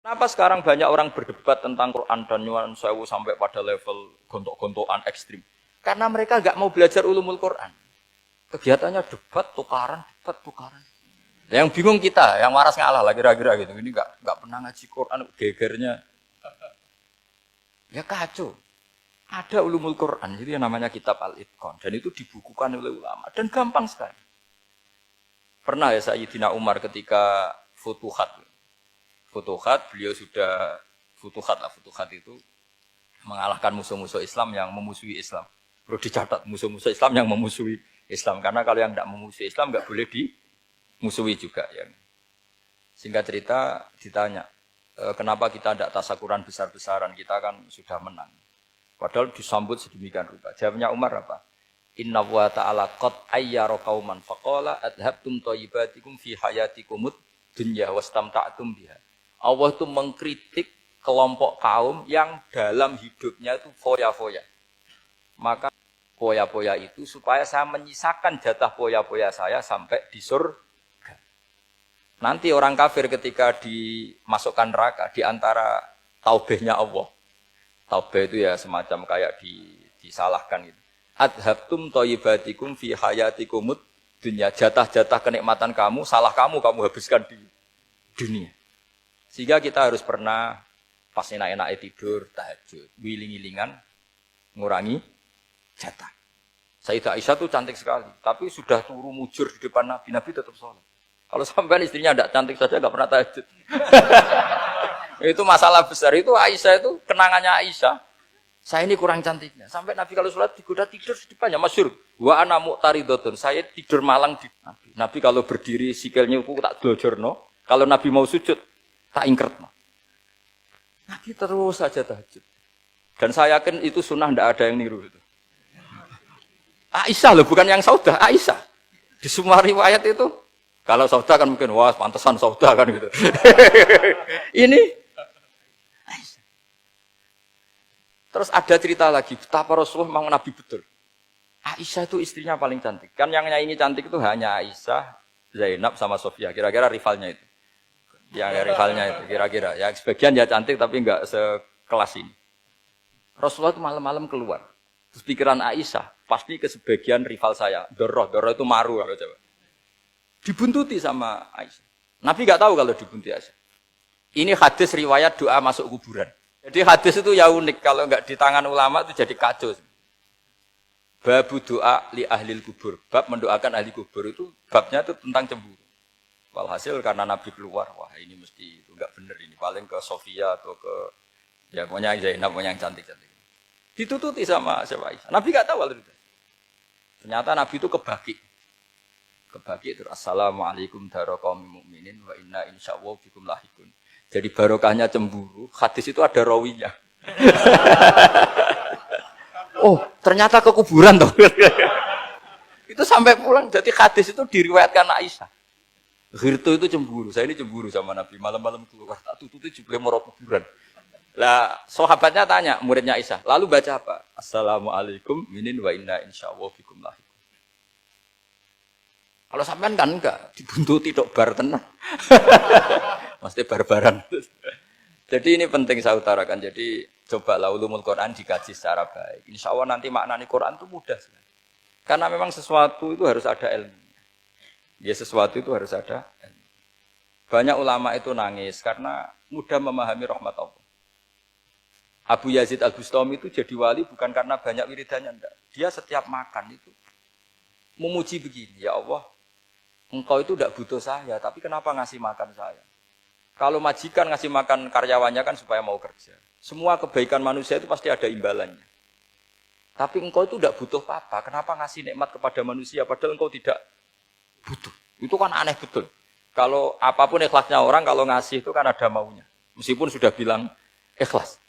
Kenapa sekarang banyak orang berdebat tentang Quran dan nyuwun sewu sampai pada level gontok-gontokan ekstrim? Karena mereka nggak mau belajar ulumul Quran. Kegiatannya debat, tukaran, debat, tukaran. Yang bingung kita, yang waras ngalah lah kira-kira gitu. Ini nggak pernah ngaji Quran, gegernya. Ya kacau. Ada ulumul Quran, itu yang namanya kitab Al-Itqan. Dan itu dibukukan oleh ulama. Dan gampang sekali. Pernah ya Sayyidina Umar ketika Futuhat. Futuhat, beliau sudah Futuhat itu mengalahkan musuh-musuh Islam yang memusuhi Islam. Perlu dicatat, musuh-musuh Islam yang memusuhi Islam. Karena kalau yang tidak memusuhi Islam, nggak boleh dimusuhi juga. Ya. Singkat cerita, ditanya, kenapa kita tidak tasakuran besar-besaran, kita kan sudah menang. Padahal disambut sedemikian rupa. Jawabnya Umar apa? Inna wa ta'ala qad ayyara qauman faqala adhabtum thayyibatikum fi hayatikumud dunya wastamta'tum biha. Allah itu mengkritik kelompok kaum yang dalam hidupnya itu foya-foya. Maka foya-foya itu supaya saya menyisakan jatah foya-foya saya sampai di surga. Nanti orang kafir ketika dimasukkan neraka di antara taubehnya Allah. Taubeh itu ya semacam kayak disalahkan gitu. Adhabtum thayyibatikum fi hayatikumud dunya. Jatah-jatah kenikmatan kamu, salah kamu habiskan di dunia. Sehingga kita harus pernah pas enak-enaknya tidur, tahajud, wiling-wilingan, ngurangi jatah. Sayyidah Aisyah itu cantik sekali, tapi sudah turu mujur di depan Nabi, Nabi tetap sholat. Kalau sampai istrinya tidak cantik saja, nggak pernah tahajud. Itu masalah besar. Itu Aisyah itu kenangannya Aisyah. Saya ini kurang cantiknya. Sampai Nabi kalau sholat digoda tidur di depannya. Masyhur. Wa ana muqtaridotun. Saya tidur malang di Nabi. Nabi kalau berdiri sikilnya aku tak dojorno. Kalau Nabi mau sujud tak ingkretno. Nabi terus saja tahajud. Dan saya yakin itu sunnah, tidak ada yang niru itu. Aisyah loh, bukan yang Saudah. Aisyah. Di semua riwayat itu. Kalau Saudah kan mungkin wah pantesan Saudah kan gitu. Ini terus ada cerita lagi, betapa Rasulullah memang Nabi betul. Aisyah itu istrinya paling cantik. Kan yang nyanyi cantik itu hanya Aisyah, Zainab sama Sofia. Kira-kira rivalnya itu. Yang rivalnya itu, kira-kira. Ya sebagian ya cantik tapi enggak sekelas ini. Rasulullah itu malam-malam keluar. Terus pikiran Aisyah, pasti ke sebagian rival saya. Doroh itu maru kalau coba. Dibuntuti sama Aisyah. Nabi enggak tahu kalau dibuntuti Aisyah. Ini hadis riwayat doa masuk kuburan. Jadi hadis itu ya unik, kalau enggak di tangan ulama itu jadi kacau. Babu doa li ahlil kubur, bab mendoakan ahli kubur itu babnya itu tentang cemburu. Walhasil karena Nabi keluar, wah ini mesti itu enggak benar ini, paling ke Sofia atau ke ya pokoknya Zainab pokoknya yang cantik-cantik. Ditututi sama siapa Aisyah. Nabi enggak tahu itu. Ternyata Nabi itu kebaki itu assalamualaikum daraqaumil mukminin wa inna insyaallah bikum lahikun. Jadi barokahnya cemburu, hadis itu ada rawinya. Oh, ternyata ke kuburan toh. Itu sampai pulang, jadi hadis itu diriwayatkan Aisyah. Ghirtu itu cemburu, saya ini cemburu sama Nabi, malam-malam keluar, tak tututi juga mau kuburan. Lah, sahabatnya tanya, muridnya Aisyah, lalu baca apa? Assalamualaikum minin wa inna insyaallah bikum lahikun. Kalau sampean kan enggak, dibuntuti dok bar tenang. Mesti barbaran. Jadi ini penting saya utarakan. Jadi cobalah ulumul Quran dikaji secara baik. Insya Allah nanti maknani Quran itu mudah sekali. Karena memang sesuatu itu harus ada ilmu. Ya sesuatu itu harus ada ilmu. Banyak ulama itu nangis karena mudah memahami rahmat Allah. Abu Yazid Al-Bustami itu jadi wali bukan karena banyak wiridannya, enggak. Dia setiap makan itu memuji begini, ya Allah, engkau itu tidak butuh saya, tapi kenapa ngasih makan saya? Kalau majikan ngasih makan karyawannya kan supaya mau kerja. Semua kebaikan manusia itu pasti ada imbalannya. Tapi engkau itu tidak butuh apa-apa, kenapa ngasih nikmat kepada manusia padahal engkau tidak butuh? Itu kan aneh betul. Kalau apapun ikhlasnya orang, kalau ngasih itu kan ada maunya. Meskipun sudah bilang ikhlas.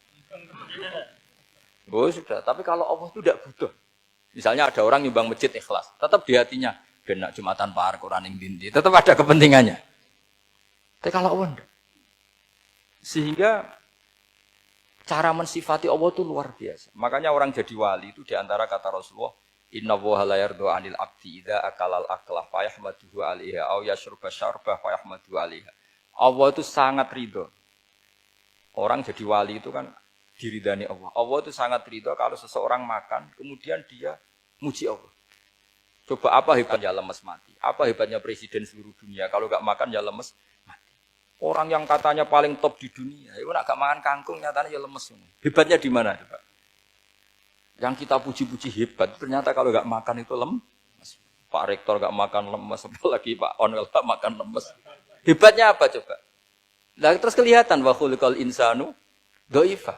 Oh sudah, tapi kalau Allah itu tidak butuh. Misalnya ada orang nyumbang masjid ikhlas, tetap di hatinya, benak Jumatan Pak Quran yang dindi, tetap ada kepentingannya. Tapi kalau Allah enggak. Sehingga cara mensifati Allah itu luar biasa. Makanya orang jadi wali itu diantara kata Rasulullah, Inna Allaha la yardu 'anil 'abdi idza akalal aklah fa yahmaduhu 'alaiha aw yashruba syarbah fa yahmaduhu 'alaiha. Allah itu sangat ridho Orang jadi wali itu kan diridani Allah. Allah itu sangat ridho kalau seseorang makan, kemudian dia muji Allah. Coba apa hebatnya lemes mati? Apa hebatnya presiden seluruh dunia? Kalau nggak makan ya lemes mati. Orang yang katanya paling top di dunia, itu nggak makan kangkung, nyatanya ya lemes. Hebatnya di mana? Coba? Yang kita puji-puji hebat, ternyata kalau nggak makan itu lemes. Pak Rektor nggak makan lemes, apalagi Pak Onel nggak makan lemes. Hebatnya apa coba? Nah, terus kelihatan wa khuliqal insanu dhaifa.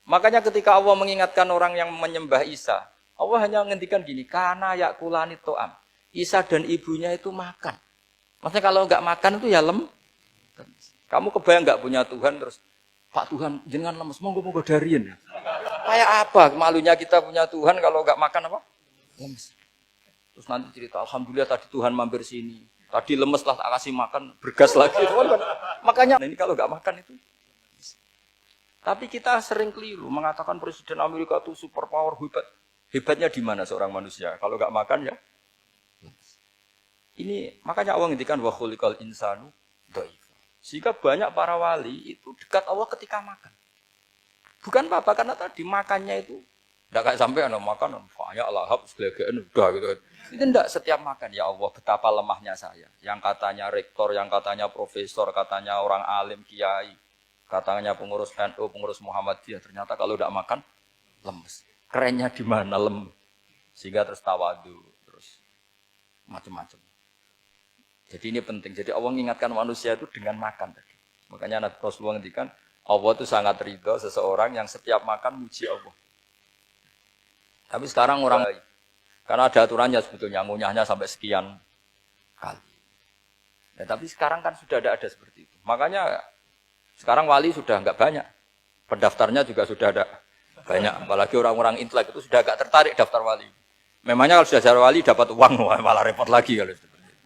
Makanya ketika Allah mengingatkan orang yang menyembah Isa, Allah hanya menghentikan gini, karena yakulani to'am. Isa dan ibunya itu makan. Maksudnya kalau nggak makan itu ya Kamu kebayang nggak punya Tuhan terus, Pak Tuhan jangan lemes, monggo dariin. Kayak apa malunya kita punya Tuhan kalau nggak makan apa? Lemes. Terus nanti cerita, alhamdulillah tadi Tuhan mampir sini. Tadi lemes lah tak kasih makan, bergas lagi. Makanya ini kalau nggak makan itu. Tapi kita sering keliru mengatakan Presiden Amerika itu super power hebat. Hebatnya di mana seorang manusia? Kalau nggak makan ya. Ini makanya Allah ngendikan wa khuliqal insanu dhaifa. Sehingga banyak para wali itu dekat Allah ketika makan. Bukan apa karena tadi makannya itu enggak kayak sampai ana makan banyak lahap seglegeken udah gitu. Itu enggak setiap makan ya Allah betapa lemahnya saya. Yang katanya rektor, yang katanya profesor, katanya orang alim kiai, katanya pengurus NU, pengurus Muhammadiyah, ternyata kalau enggak makan lemes. Kerennya di mana sehingga terus tawadu, terus macam-macam. Jadi ini penting. Jadi Allah mengingatkan manusia itu dengan makan tadi. Makanya Nabi Rasulullah ngendikan Allah itu sangat ridho seseorang yang setiap makan muji Allah. Tapi sekarang orang karena ada aturannya sebetulnya ngunyahnya sampai sekian kali. Ya, tapi sekarang kan sudah ada seperti itu. Makanya sekarang wali sudah enggak banyak. Pendaftarnya juga sudah ada banyak, apalagi orang-orang intelek itu sudah agak tertarik daftar wali. Memangnya kalau sudah jadi wali dapat uang, malah repot lagi kalau seperti itu.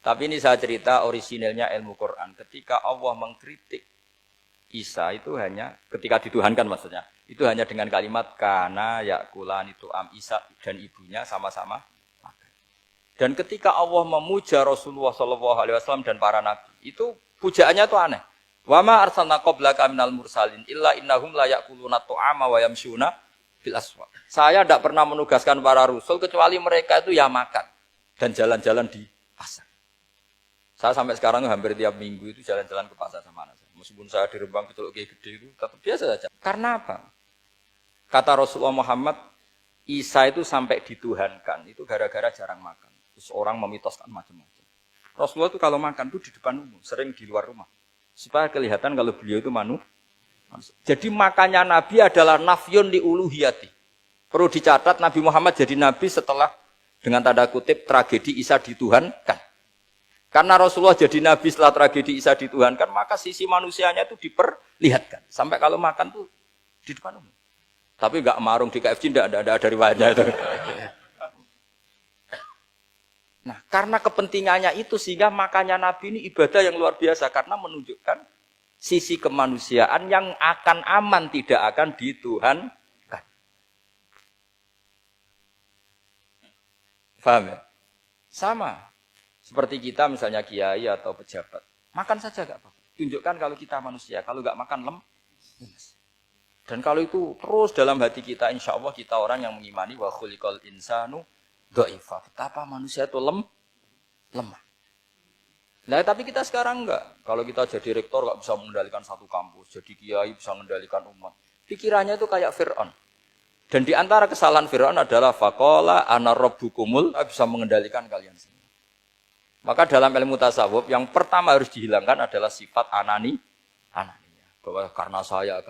Tapi ini saya cerita orisinilnya ilmu Quran. Ketika Allah mengkritik Isa itu hanya, ketika dituhankan maksudnya, itu hanya dengan kalimat kana yakulani tu'am Isa dan ibunya sama-sama makan. Dan ketika Allah memuja Rasulullah SAW dan para nabi, itu pujaannya itu aneh. Wa ma arsalna qablaka minal mursalin illa innahum la ya'kuluna ta'ama wa yamshuna fil aswaq. Saya tidak pernah menugaskan para rasul kecuali mereka itu ya makan dan jalan-jalan di pasar. Saya sampai sekarang hampir tiap minggu itu jalan-jalan ke pasar sama anak saya. Meskipun saya di Rembang itu kayak gede itu tetap biasa saja. Karena apa? Kata Rasulullah Muhammad, Isa itu sampai dituhankan itu gara-gara jarang makan. Terus orang memitoskan macam-macam. Rasulullah itu kalau makan itu di depan umum, sering di luar rumah. Supaya kelihatan kalau beliau itu manusia. Jadi makanya Nabi adalah nafyun li uluhiyati. Perlu dicatat Nabi Muhammad jadi Nabi setelah dengan tanda kutip tragedi Isa dituhankan. Karena Rasulullah jadi Nabi setelah tragedi Isa dituhankan, maka sisi manusianya itu diperlihatkan. Sampai kalau makan tuh di depan umum. Tapi enggak marung di KFC, enggak ada riwayatnya itu. Nah, karena kepentingannya itu sehingga makanya Nabi ini ibadah yang luar biasa karena menunjukkan sisi kemanusiaan yang akan aman tidak akan dituhankan. Paham ya? Sama. Seperti kita misalnya kiai atau pejabat. Makan saja enggak apa-apa. Tunjukkan kalau kita manusia, kalau enggak makan lemes. Dan kalau itu terus dalam hati kita, insya Allah kita orang yang mengimani wa khuliqal insanu dhaifa. Betapa manusia itu lemah. Nah, tapi kita sekarang enggak. Kalau kita jadi rektor enggak bisa mengendalikan satu kampus, jadi kiai bisa mengendalikan umat. Pikirannya itu kayak Fir'aun. Dan di antara kesalahan Fir'aun adalah faqala ana rabbukumul, bisa mengendalikan kalian semua. Maka dalam ilmu tasawuf yang pertama harus dihilangkan adalah sifat anania. Bahwa karena saya.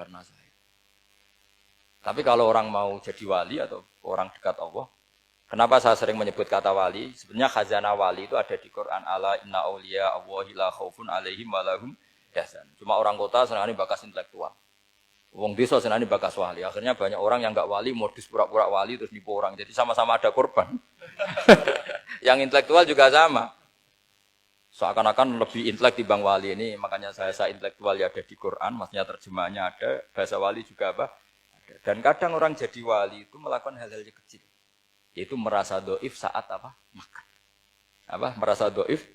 Tapi kalau orang mau jadi wali atau orang dekat Allah, kenapa saya sering menyebut kata wali? Sebenarnya khazanah wali itu ada di Quran. Ala inna awliya Allahi la khaufun alaihim wa lahum yahzan. Cuma orang kota senangnya bakas intelektual. Wong desa senangnya bakas wali. Akhirnya banyak orang yang enggak wali modus pura-pura wali terus nipu orang. Jadi sama-sama ada korban. Yang intelektual juga sama. Seakan-akan lebih intelek dibanding wali ini. Makanya saya intelektual ya ada di Quran. Maksudnya terjemahannya ada. Bahasa wali juga apa? Dan kadang orang jadi wali itu melakukan hal-hal yang kecil. Yaitu merasa doif saat apa? Makan. Merasa doif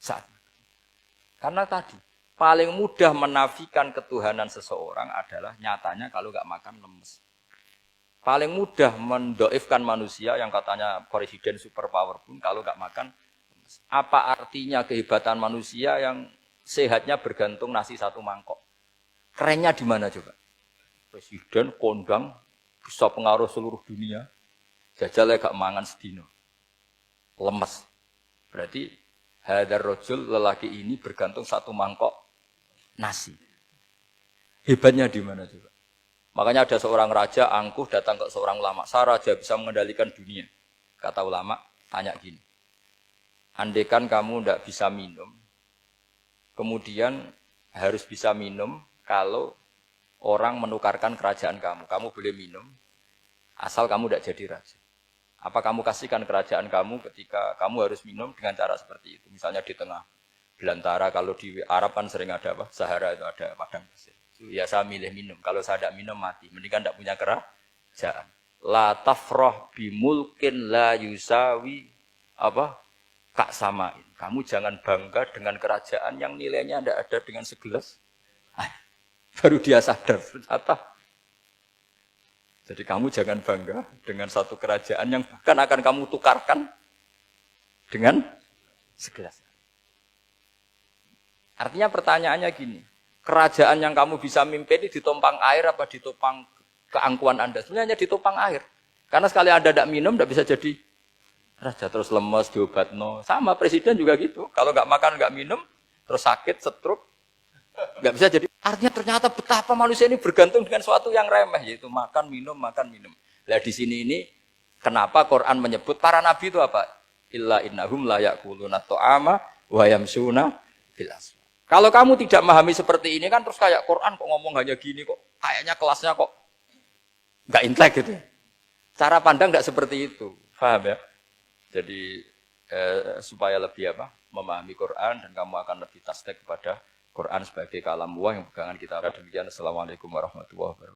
saat makan. Karena tadi, Paling mudah menafikan ketuhanan seseorang adalah nyatanya kalau nggak makan lemes. Paling mudah mendoifkan manusia yang katanya presiden superpower pun kalau nggak makan lemes. Apa artinya kehebatan manusia yang sehatnya bergantung nasi satu mangkok? Kerennya di mana coba? Presiden kondang bisa pengaruh seluruh dunia. Jajalnya gak mangan sedino. Lemes. Berarti hadar rojul lelaki ini bergantung satu mangkok nasi. Hebatnya di mana coba? Makanya ada seorang raja angkuh datang ke seorang ulama. Saya raja bisa mengendalikan dunia. Kata ulama, tanya gini. Andaikan kamu tidak bisa minum, kemudian harus bisa minum kalau orang menukarkan kerajaan kamu. Kamu boleh minum, asal kamu tidak jadi raja. Apa kamu kasihkan kerajaan kamu ketika kamu harus minum dengan cara seperti itu? Misalnya di tengah belantara, kalau di Arab kan sering ada apa? Sahara itu ada padang pasir. Ya saya milih minum. Kalau saya tidak minum mati. Mendingan tidak punya kerajaan. La tafrah bimulkin la yusawi apa? Kak samain. Kamu jangan bangga dengan kerajaan yang nilainya tidak ada dengan segelas. Baru dia sadar ternyata. Jadi kamu jangan bangga dengan satu kerajaan yang bahkan akan kamu tukarkan dengan segelas. Artinya pertanyaannya gini. Kerajaan yang kamu bisa mimpin ini ditopang air apa ditopang keangkuhan Anda? Sebenarnya ditopang air. Karena sekali Anda tidak minum, tidak bisa jadi raja. Terus lemes, diobatno. Sama presiden juga gitu. Kalau nggak makan, nggak minum, terus sakit, stroke, nggak bisa jadi. Artinya ternyata betapa manusia ini bergantung dengan sesuatu yang remeh. Yaitu makan, minum, makan, minum. Nah di sini ini, kenapa Quran menyebut para nabi itu apa? Illa innahum la ya'kuluna ta'ama wa yamsuna fil aswaq. Kalau kamu tidak memahami seperti ini kan terus kayak Quran kok ngomong hanya gini kok. Kayaknya kelasnya kok nggak intelek gitu. Cara pandang nggak seperti itu. Paham ya? Jadi supaya lebih memahami Quran dan kamu akan lebih tasdik kepada Quran sebagai kalam Allah yang pegangan kita. Demikian. Assalamualaikum warahmatullahi wabarakatuh.